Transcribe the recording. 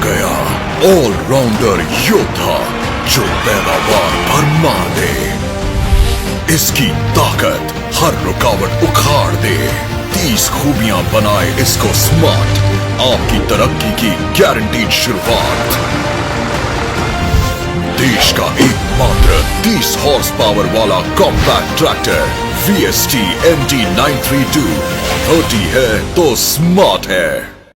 गया ऑलराउंडर योद्धा जो पैदावार भरमा दे। इसकी ताकत हर रुकावट उखाड़ दे। 30 खूबियां बनाए इसको स्मार्ट। आपकी तरक्की की गारंटीड शुरुआत। देश का एकमात्र 30 हॉर्स पावर वाला कॉम्पैक्ट ट्रैक्टर VST MT 932। 30 है तो स्मार्ट है।